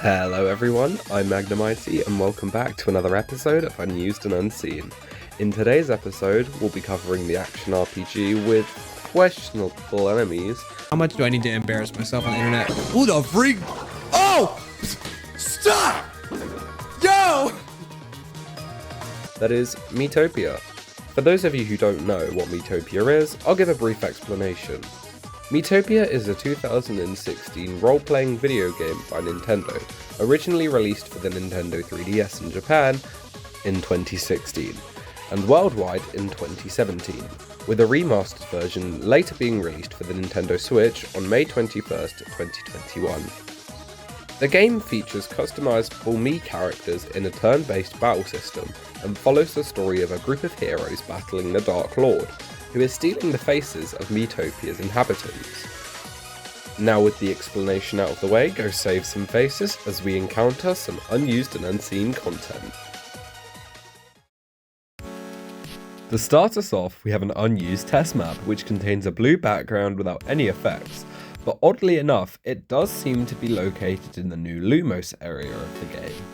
Hello everyone, I'm Miitopia and welcome back to another episode of Unused and Unseen. In today's episode, we'll be covering the action RPG with questionable enemies. How much do I need to embarrass myself on the internet? Who the freak? Oh! Stop! Yo! That is Miitopia. For those of you who don't know what Miitopia is, I'll give a brief explanation. Miitopia is a 2016 role-playing video game by Nintendo, originally released for the Nintendo 3DS in Japan in 2016, and worldwide in 2017, with a remastered version later being released for the Nintendo Switch on May 21st, 2021. The game features customizable Mii characters in a turn-based battle system, and follows the story of a group of heroes battling the Dark Lord, who is stealing the faces of Miitopia's inhabitants. Now with the explanation out of the way, go save some faces as we encounter some unused and unseen content. To start us off, we have an unused test map which contains a blue background without any effects, but oddly enough, it does seem to be located in the new Lumos area of the game.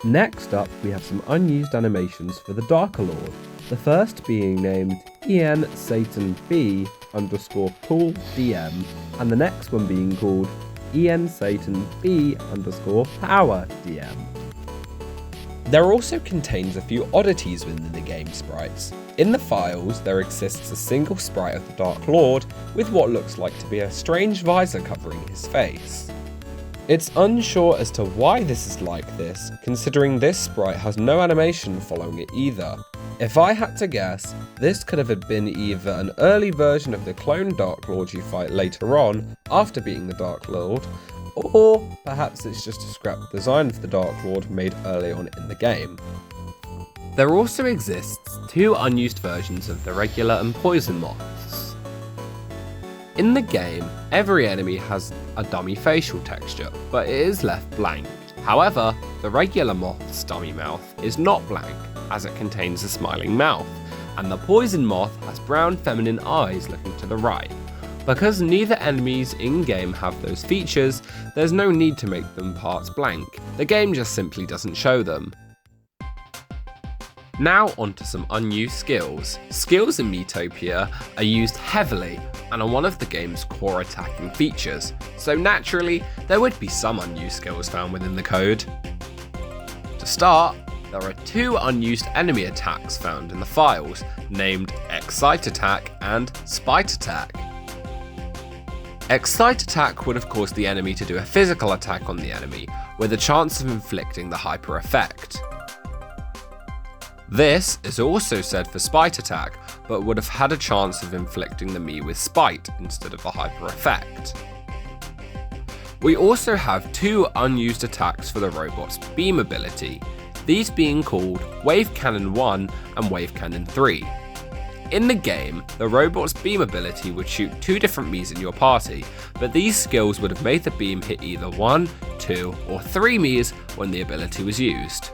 Next up, we have some unused animations for the Dark Lord, the first being named EN Satan B _ Pool DM, and the next one being called EN Satan B _ Power DM. There also contains a few oddities within the game sprites. In the files, there exists a single sprite of the Dark Lord with what looks like to be a strange visor covering his face. It's unsure as to why this is like this, considering this sprite has no animation following it either. If I had to guess, this could have been either an early version of the clone Dark Lord you fight later on, after beating the Dark Lord, or perhaps it's just a scrap design of the Dark Lord made early on in the game. There also exists two unused versions of the regular and poison moths. In the game, every enemy has a dummy facial texture, but it is left blank. However, the regular moth's dummy mouth is not blank, as it contains a smiling mouth, and the poison moth has brown feminine eyes looking to the right. Because neither enemies in-game have those features, there's no need to make them parts blank. The game just simply doesn't show them. Now onto some unused skills. Skills in Miitopia are used heavily and are one of the game's core attacking features, so naturally there would be some unused skills found within the code. To start, there are two unused enemy attacks found in the files, named Excite Attack and Spite Attack. Excite Attack would have caused the enemy to do a physical attack on the enemy, with a chance of inflicting the hyper effect. This is also said for Spite Attack, but would have had a chance of inflicting the Mii with Spite instead of the hyper effect. We also have two unused attacks for the robot's beam ability, these being called Wave Cannon 1 and Wave Cannon 3. In the game, the robot's beam ability would shoot two different Miis in your party, but these skills would have made the beam hit either 1, 2, or 3 Miis when the ability was used.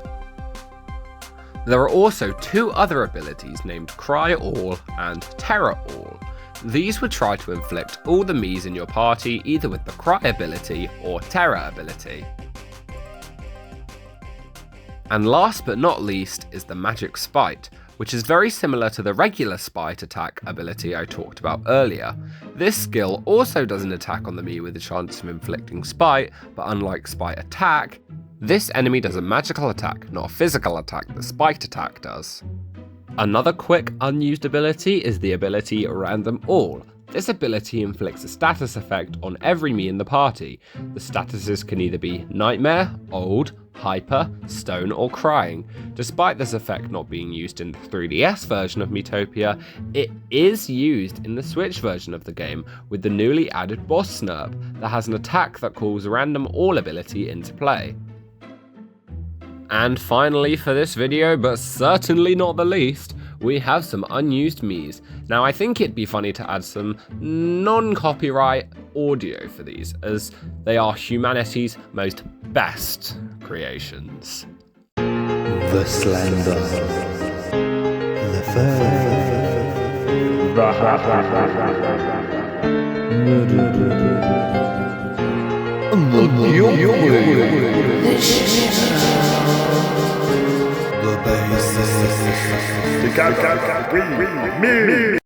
There are also two other abilities named Cry All and Terror All. These would try to inflict all the Miis in your party either with the Cry ability or Terror ability. And last but not least is the Magic Spite, which is very similar to the regular Spite Attack ability I talked about earlier. This skill also does an attack on the Mii with a chance of inflicting Spite, but unlike Spite Attack, this enemy does a magical attack, not a physical attack that Spite Attack does. Another quick unused ability is the ability Random All. This ability inflicts a status effect on every Mii in the party. The statuses can either be Nightmare, Old, Hyper, Stone, or Crying. Despite this effect not being used in the 3DS version of Miitopia, it is used in the Switch version of the game with the newly added Boss Snurp that has an attack that calls Random All ability into play. And finally for this video, but certainly not the least, we have some unused Miis. Now I think it'd be funny to add some non-copyright audio for these, as they are humanity's most best creations. The slender, the fur, the bass.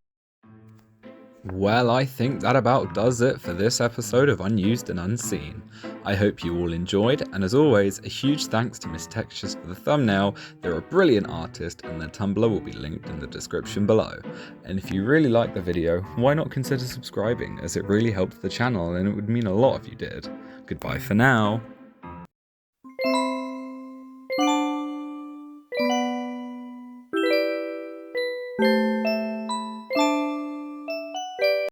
Well, I think that about does it for this episode of Unused and Unseen. I hope you all enjoyed, and as always, a huge thanks to Miss Textures for the thumbnail. They're a brilliant artist, and their Tumblr will be linked in the description below. And if you really like the video, why not consider subscribing, as it really helps the channel and it would mean a lot if you did. Goodbye for now.